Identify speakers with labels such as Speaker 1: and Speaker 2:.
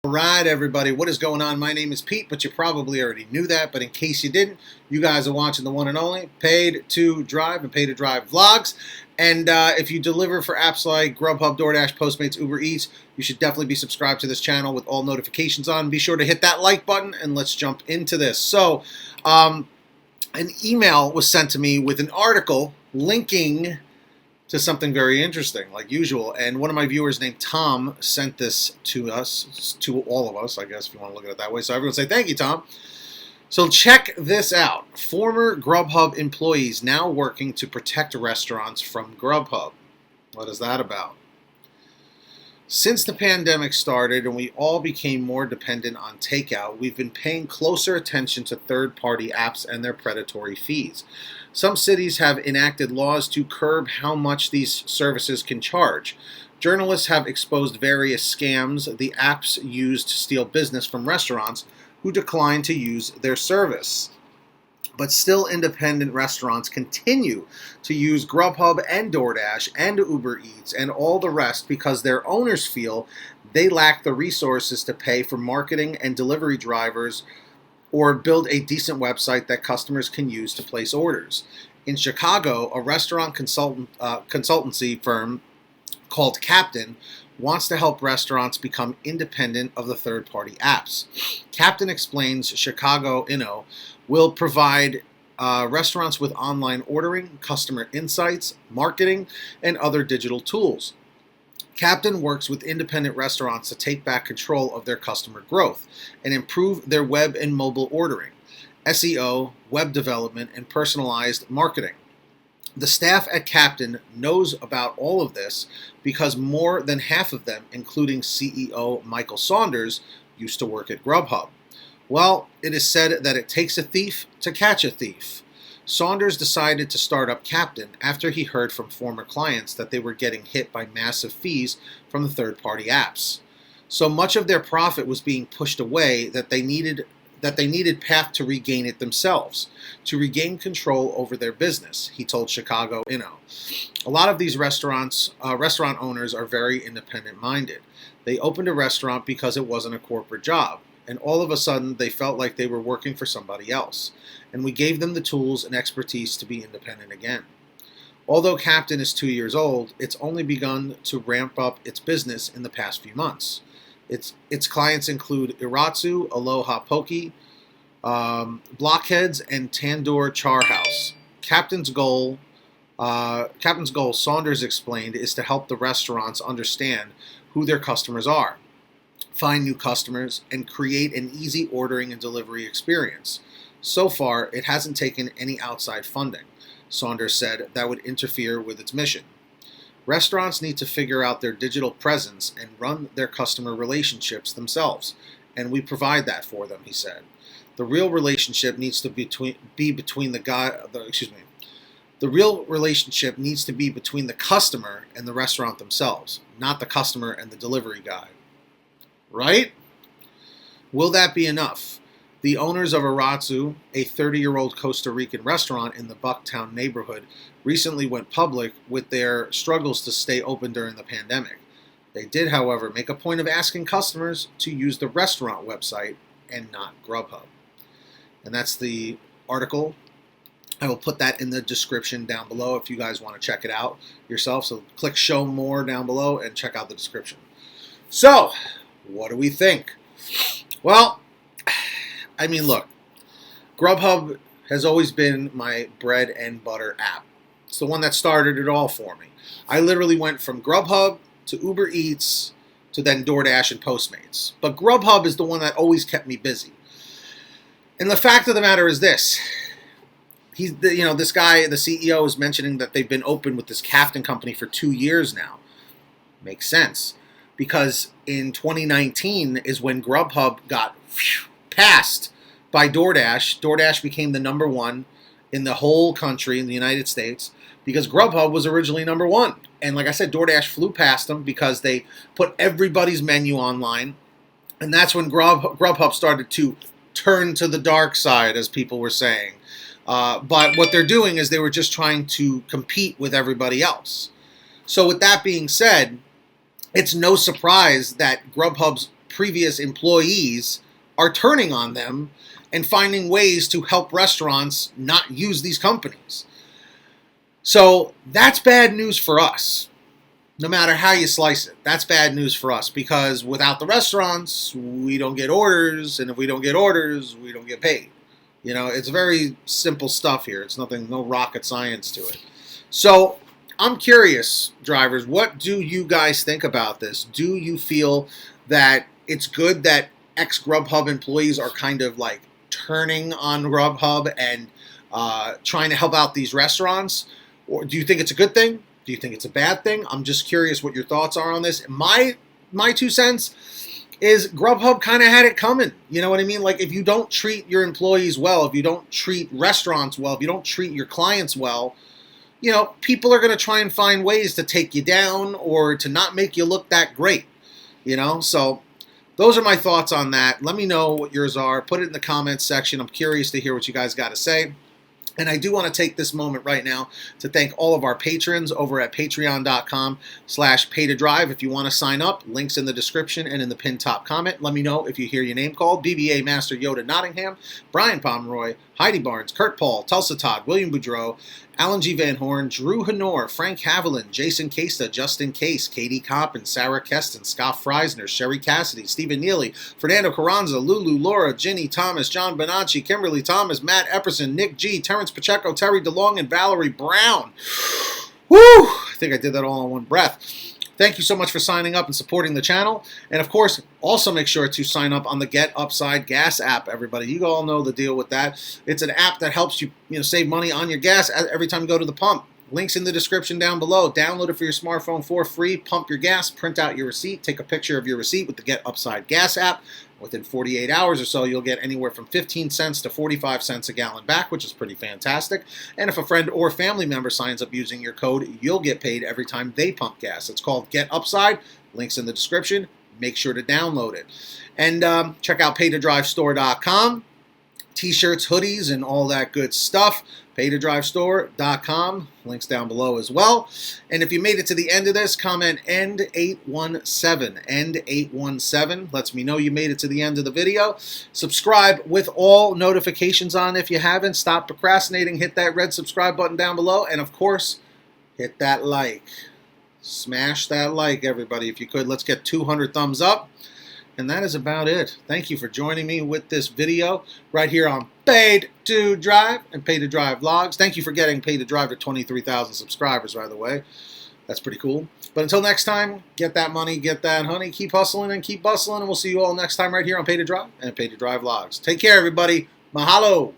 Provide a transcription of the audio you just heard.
Speaker 1: All right, everybody, what is going on? My name is Pete, but you probably already knew that. But in case you didn't, you guys are watching the one and only Paid to Drive and Paid to Drive vlogs. And if you deliver for apps like GrubHub, DoorDash, Postmates, Uber Eats, you should definitely be subscribed to this channel with all notifications on. Be sure to hit that like button, and let's jump into this. So, an email was sent to me with an article linking to something very interesting, like usual. And one of my viewers named Tom sent this to us, to all of us, I guess, if you want to look at it that way. So everyone say, thank you, Tom. So check this out. Former GrubHub employees now working to protect restaurants from GrubHub. What is that about? Since the pandemic started and we all became more dependent on takeout, we've been paying closer attention to third-party apps and their predatory fees. Some cities have enacted laws to curb how much these services can charge. Journalists have exposed various scams the apps use to steal business from restaurants who decline to use their service. But still, independent restaurants continue to use GrubHub and DoorDash and Uber Eats and all the rest because their owners feel they lack the resources to pay for marketing and delivery drivers or build a decent website that customers can use to place orders. In Chicago, a restaurant consultancy firm called Captain wants to help restaurants become independent of the third-party apps. Captain explains Chicago Inno will provide restaurants with online ordering, customer insights, marketing, and other digital tools. Captain works with independent restaurants to take back control of their customer growth and improve their web and mobile ordering, SEO, web development, and personalized marketing. The staff at Captain knows about all of this because more than half of them, including CEO Michael Saunders, used to work at GrubHub. Well, it is said that it takes a thief to catch a thief. Saunders decided to start up Captain after he heard from former clients that they were getting hit by massive fees from the third-party apps. So much of their profit was being pushed away that they needed path to regain it themselves, to regain control over their business, he told Chicago Inno. A lot of these restaurant owners are very independent-minded. They opened a restaurant because it wasn't a corporate job, and all of a sudden they felt like they were working for somebody else, and we gave them the tools and expertise to be independent again. Although Captain is 2 years old, it's only begun to ramp up its business in the past few months. Its clients include Iratsu, Aloha Poke, Blockheads, and Tandoor Char House. Captain's goal, Saunders explained, is to help the restaurants understand who their customers are, find new customers, and create an easy ordering and delivery experience. So far, it hasn't taken any outside funding. Saunders said that would interfere with its mission. Restaurants need to figure out their digital presence and run their customer relationships themselves, and we provide that for them, he said. The real relationship needs to be between the customer and the restaurant themselves, not the customer and the delivery guy. Right? Will that be enough? The owners of Iratsu, a 30-year-old Costa Rican restaurant in the Bucktown neighborhood, recently went public with their struggles to stay open during the pandemic. They did, however, make a point of asking customers to use the restaurant website and not GrubHub. And that's the article. I will put that in the description down below if you guys want to check it out yourself. So click show more down below and check out the description. So, what do we think? Well, I mean, look, GrubHub has always been my bread and butter app. It's the one that started it all for me. I literally went from GrubHub to Uber Eats to then DoorDash and Postmates. But GrubHub is the one that always kept me busy. And the fact of the matter is this. This guy, the CEO, is mentioning that they've been open with this Captain company for 2 years now. Makes sense. Because in 2019 is when GrubHub got passed by DoorDash. DoorDash became the #1 in the whole country, in the United States, because GrubHub was originally #1. And like I said, DoorDash flew past them because they put everybody's menu online. And that's when GrubHub started to turn to the dark side, as people were saying. But what they're doing is they were just trying to compete with everybody else. So with that being said, it's no surprise that GrubHub's previous employees are turning on them and finding ways to help restaurants not use these companies. So that's bad news for us. No matter how you slice it, that's bad news for us, because without the restaurants, we don't get orders, and if we don't get orders, we don't get paid. You know, it's very simple stuff here. It's nothing, no rocket science to it. So I'm curious, drivers, what do you guys think about this? Do you feel that it's good that ex-GrubHub employees are kind of like turning on GrubHub and trying to help out these restaurants? Or do you think it's a good thing? Do you think it's a bad thing? I'm just curious what your thoughts are on this. My 2 cents is GrubHub kind of had it coming. You know what I mean? Like, if you don't treat your employees well, if you don't treat restaurants well, if you don't treat your clients well, you know, people are going to try and find ways to take you down or to not make you look that great. You know, so those are my thoughts on that. Let me know what yours are. Put it in the comments section. I'm curious to hear what you guys got to say. And I do want to take this moment right now to thank all of our patrons over at patreon.com/PaidToDrive. If you want to sign up, links in the description and in the pinned top comment. Let me know if you hear your name called. BBA Master Yoda Nottingham, Brian Pomeroy, Heidi Barnes, Kurt Paul, Tulsa Todd, William Boudreau, Alan G. Van Horn, Drew Honor, Frank Haviland, Jason Casta, Justin Case, Katie Coppin, Sarah Keston, Scott Freisner, Sherry Cassidy, Stephen Neely, Fernando Carranza, Lulu, Laura, Ginny Thomas, John Bonacci, Kimberly Thomas, Matt Epperson, Nick G, Terrence Pacheco, Terry DeLong, and Valerie Brown. Woo! I think I did that all in one breath. Thank you so much for signing up and supporting the channel. And of course, also make sure to sign up on the Get Upside Gas app, everybody. You all know the deal with that. It's an app that helps you, save money on your gas every time you go to the pump. Links in the description down below. Download it for your smartphone for free. Pump your gas, print out your receipt, take a picture of your receipt with the Get Upside Gas app. Within 48 hours or so, you'll get anywhere from 15 cents to 45 cents a gallon back, which is pretty fantastic. And if a friend or family member signs up using your code, you'll get paid every time they pump gas. It's called Get Upside. Links in the description. Make sure to download it. And check out PaidToDriveStore.com. T-shirts, hoodies, and all that good stuff. PaidToDriveStore.com. Links down below as well. And if you made it to the end of this, comment END817. END817 lets me know you made it to the end of the video. Subscribe with all notifications on if you haven't. Stop procrastinating. Hit that red subscribe button down below. And of course, hit that like. Smash that like, everybody, if you could. Let's get 200 thumbs up. And that is about it. Thank you for joining me with this video right here on Paid to Drive and Paid to Drive Vlogs. Thank you for getting Paid to Drive to 23,000 subscribers, by the way. That's pretty cool. But until next time, get that money, get that honey. Keep hustling and keep bustling. And we'll see you all next time right here on Paid to Drive and Paid to Drive Vlogs. Take care, everybody. Mahalo.